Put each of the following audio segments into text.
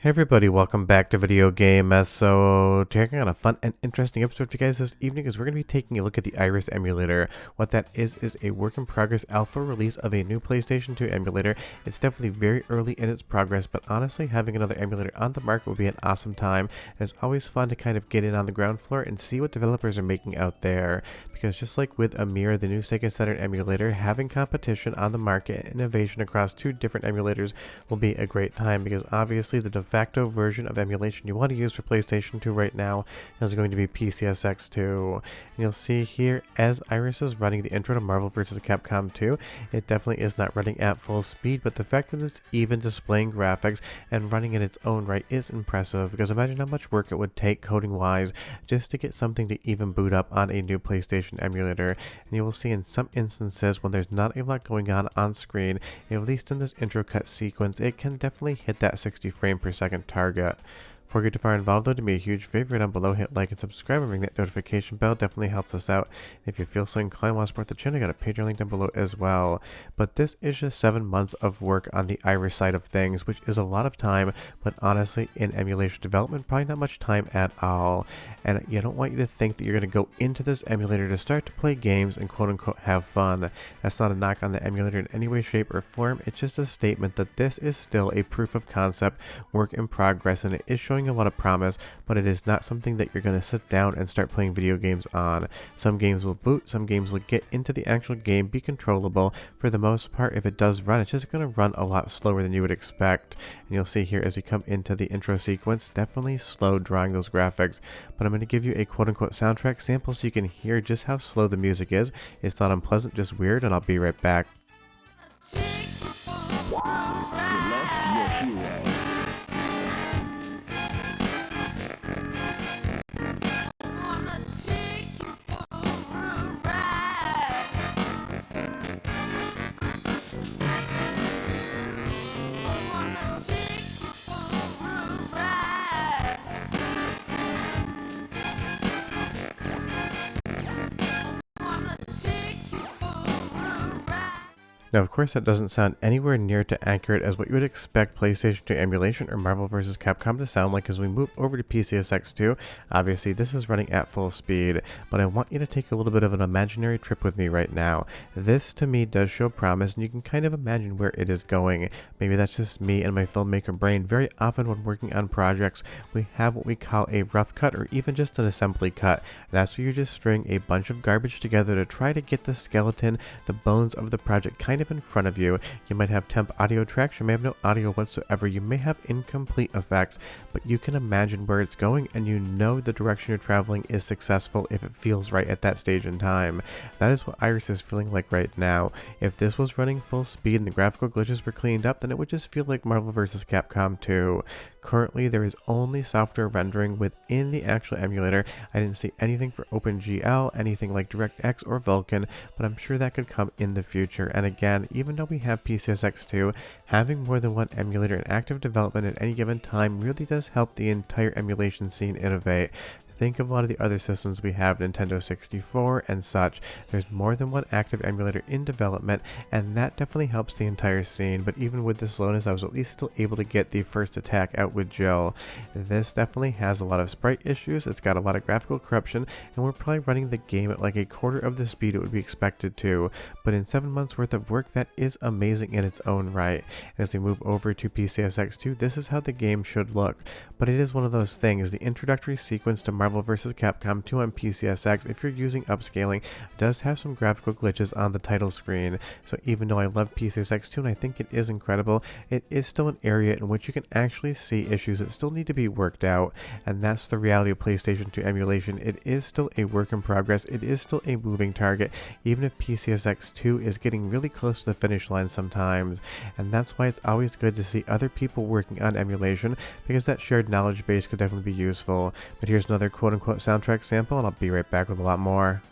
Hey everybody, welcome back to Video Game. So, taking on a fun and interesting episode for you guys this evening is we're going to be taking a look at the Iris Emulator. What that is a work-in-progress alpha release of a new PlayStation 2 emulator. It's definitely very early in its progress, but honestly, having another emulator on the market would be an awesome time. And it's always fun to kind of get in on the ground floor and see what developers are making out there. Because just like with Amir, the new Sega Saturn emulator, having competition on the market and innovation across two different emulators will be a great time, because obviously the de facto version of emulation you want to use for PlayStation 2 right now is going to be PCSX2. And you'll see here, as Iris is running the intro to Marvel vs. Capcom 2, it definitely is not running at full speed, but the fact that it's even displaying graphics and running in its own right is impressive, because imagine how much work it would take coding-wise just to get something to even boot up on a new PlayStation emulator. And you will see in some instances when there's not a lot going on screen, at least in this intro cut sequence, it can definitely hit that 60 frame per second target. Before you get too far involved though, do me a huge favor down below, hit like and subscribe and ring that notification bell, definitely helps us out. And if you feel so inclined and want to support the channel, I got a Patreon link down below as well. But this is just 7 months of work on the Iris side of things, which is a lot of time, but honestly in emulation development, probably not much time at all. And I don't want you to think that you're going to go into this emulator to start to play games and quote unquote have fun. That's not a knock on the emulator in any way, shape, or form. It's just a statement that this is still a proof of concept, work in progress, and it is showing a lot of promise, but it is not something that you're going to sit down and start playing video games on. Some games will boot, some games will get into the actual game, be controllable. For the most part, if it does run, it's just going to run a lot slower than you would expect. And you'll see here as we come into the intro sequence, definitely slow drawing those graphics, but I'm going to give you a quote-unquote soundtrack sample so you can hear just how slow the music is. It's not unpleasant, just weird, and I'll be right back. Now, of course, that doesn't sound anywhere near to accurate as what you would expect PlayStation 2 emulation or Marvel vs. Capcom to sound like as we move over to PCSX2. Obviously, this is running at full speed, but I want you to take a little bit of an imaginary trip with me right now. This, to me, does show promise, and you can kind of imagine where it is going. Maybe that's just me and my filmmaker brain. Very often when working on projects, we have what we call a rough cut or even just an assembly cut. That's where you just string a bunch of garbage together to try to get the skeleton, the bones of the project kind of in front of you. You might have temp audio tracks, you may have no audio whatsoever, you may have incomplete effects, but you can imagine where it's going and you know the direction you're traveling is successful if it feels right at that stage in time. That is what Iris is feeling like right now. If this was running full speed and the graphical glitches were cleaned up, then it would just feel like Marvel vs. Capcom 2. Currently, there is only software rendering within the actual emulator. I didn't see anything for OpenGL, anything like DirectX or Vulkan, but I'm sure that could come in the future. And again, even though we have PCSX2, having more than one emulator in active development at any given time really does help the entire emulation scene innovate. Think of a lot of the other systems we have, Nintendo 64 and such. There's more than one active emulator in development, and that definitely helps the entire scene. But even with the slowness, I was at least still able to get the first attack out with Jill. This definitely has a lot of sprite issues, it's got a lot of graphical corruption, and we're probably running the game at like a quarter of the speed it would be expected to. But in 7 months worth of work, that is amazing in its own right. As we move over to PCSX2, this is how the game should look. But it is one of those things, the introductory sequence to Marvel vs. Capcom 2 on PCSX, if you're using upscaling, does have some graphical glitches on the title screen. So even though I love PCSX2 and I think it is incredible, it is still an area in which you can actually see issues that still need to be worked out. And that's the reality of PlayStation 2 emulation. It is still a work in progress. It is still a moving target, even if PCSX2 is getting really close to the finish line sometimes. And that's why it's always good to see other people working on emulation, because that shared knowledge base could definitely be useful. But here's another quote-unquote soundtrack sample, and I'll be right back with a lot more.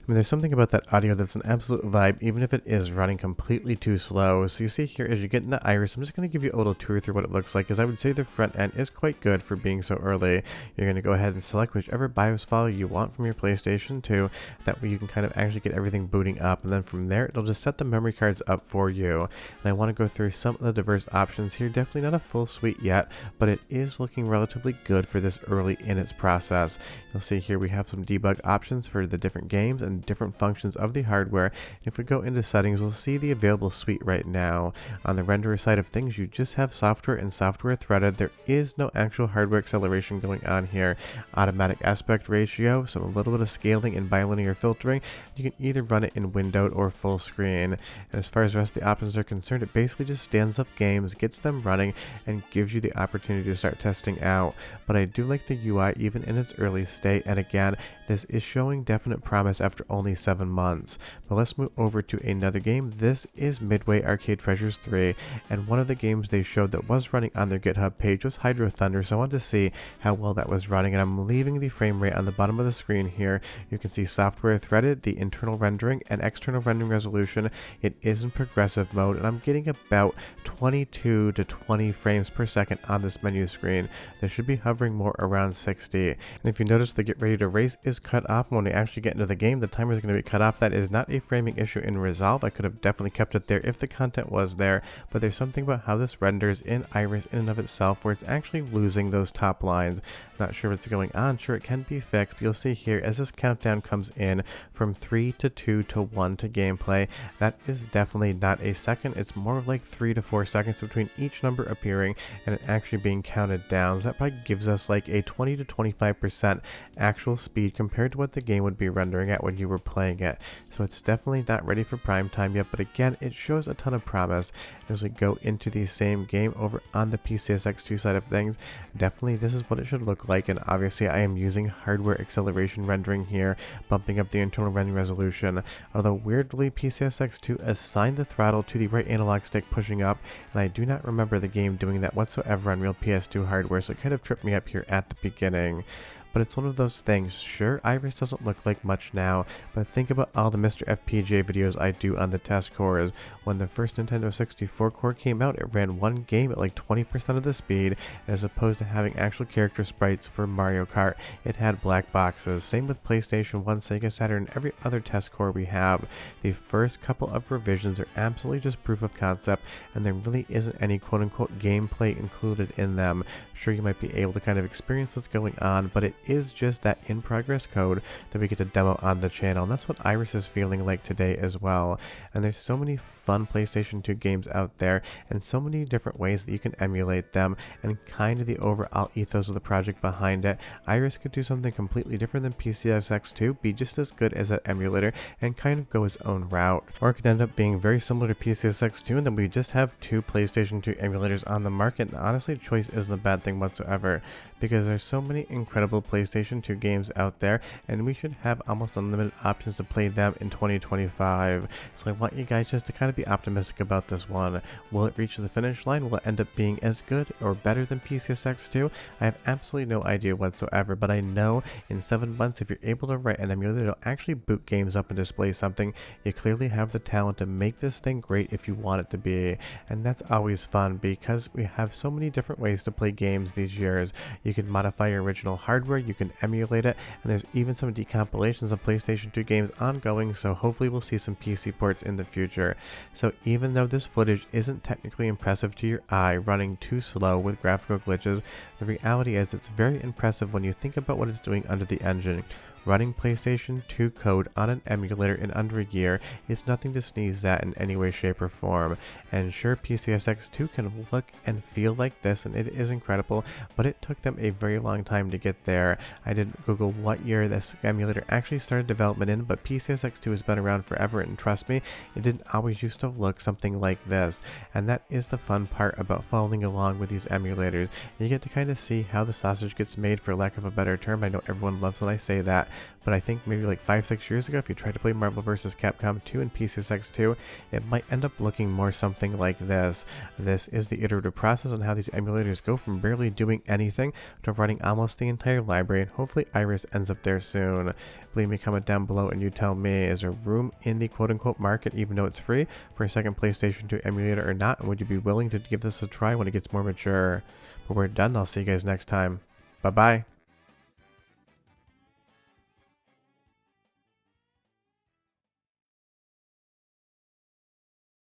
mean, there's something about that audio that's an absolute vibe, even if it is running completely too slow. So you see here, as you get into Iris, I'm just going to give you a little tour through what it looks like, because I would say the front end is quite good for being so early. You're going to go ahead and select whichever BIOS file you want from your PlayStation 2. That way you can kind of actually get everything booting up, and then from there, it'll just set the memory cards up for you. And I want to go through some of the diverse options here. Definitely not a full suite yet, but it is looking relatively good for this early in its process. You'll see here we have some debug options for the different games and different functions of the hardware. If we go into settings, we'll see the available suite right now. On the renderer side of things, you just have software and software threaded. There is no actual hardware acceleration going on here. Automatic aspect ratio, so a little bit of scaling and bilinear filtering. You can either run it in windowed or full screen. And as far as the rest of the options are concerned, it basically just stands up games, gets them running, and gives you the opportunity to start testing out. But I do like the UI even in its early state, and again, this is showing definite promise after only 7 months. But let's move over to another game. This is Midway Arcade Treasures 3, and one of the games they showed that was running on their GitHub page was Hydro Thunder, so I wanted to see how well that was running, and I'm leaving the frame rate on the bottom of the screen here. You can see software threaded, the internal rendering, and external rendering resolution. It is in progressive mode, and I'm getting about 22 to 20 frames per second on this menu screen. This should be hovering more around 60. And if you notice, the get ready to race is cut off. When we actually get into the game, the timer is going to be cut off. That is not a framing issue in Resolve. I could have definitely kept it there if the content was there, but there's something about how this renders in Iris in and of itself where it's actually losing those top lines. Not sure what's going on. Sure, it can be fixed, but you'll see here as this countdown comes in from 3 to 2 to 1 to gameplay, that is definitely not a second. It's more like 3 to 4 seconds between each number appearing and it actually being counted down. So that probably gives us like a 20 to 25% actual speed compared to what the game would be rendering at when you were playing it. So it's definitely not ready for prime time yet, but again, it shows a ton of promise. As we go into the same game over on the PCSX2 side of things, definitely this is what it should look like, and obviously I am using hardware acceleration rendering here, bumping up the internal rendering resolution. Although weirdly, PCSX2 assigned the throttle to the right analog stick pushing up, and I do not remember the game doing that whatsoever on real PS2 hardware, so it kind of tripped me up here at the beginning. But it's one of those things. Sure, Iris doesn't look like much now, but think about all the Mr. FPGA videos I do on the test cores. When the first Nintendo 64 core came out, it ran one game at like 20% of the speed, as opposed to having actual character sprites for Mario Kart. It had black boxes. Same with PlayStation 1, Sega Saturn, and every other test core we have. The first couple of revisions are absolutely just proof of concept, and there really isn't any quote-unquote gameplay included in them. Sure, you might be able to kind of experience what's going on, but it is just that in-progress code that we get to demo on the channel, and that's what Iris is feeling like today as well. And there's so many fun PlayStation 2 games out there, and so many different ways that you can emulate them, and kind of the overall ethos of the project behind it. Iris could do something completely different than PCSX2, be just as good as that emulator, and kind of go its own route. Or it could end up being very similar to PCSX2, and then we just have 2 PlayStation 2 emulators on the market, and honestly, choice isn't a bad thing whatsoever, because there's so many incredible PlayStation 2 games out there, and we should have almost unlimited options to play them in 2025. So I want you guys just to kind of be optimistic about this one. Will it reach the finish line? Will it end up being as good or better than PCSX2? I have absolutely no idea whatsoever, but I know in 7 months, if you're able to write an emulator that'll actually boot games up and display something, you clearly have the talent to make this thing great if you want it to be. And that's always fun, because we have so many different ways to play games these years. You can modify your original hardware, you can emulate it, and there's even some decompilations of PlayStation 2 games ongoing, so hopefully we'll see some PC ports in the future. So even though this footage isn't technically impressive to your eye, running too slow with graphical glitches, the reality is it's very impressive when you think about what it's doing under the engine. Running PlayStation 2 code on an emulator in under a year is nothing to sneeze at in any way, shape, or form. And sure, PCSX2 can look and feel like this, and it is incredible, but it took them a very long time to get there. I didn't Google what year this emulator actually started development in, but PCSX2 has been around forever, and trust me, it didn't always used to look something like this. And that is the fun part about following along with these emulators. You get to kind of see how the sausage gets made, for lack of a better term. I know everyone loves when I say that, but I think maybe like 5-6 years ago, if you tried to play Marvel vs. Capcom 2 and PCSX 2, it might end up looking more something like this. This is the iterative process on how these emulators go from barely doing anything to running almost the entire library, and hopefully Iris ends up there soon. Leave me a comment down below and you tell me, is there room in the quote-unquote market, even though it's free, for a second PlayStation 2 emulator or not, and would you be willing to give this a try when it gets more mature? But we're done. I'll see you guys next time. Bye bye.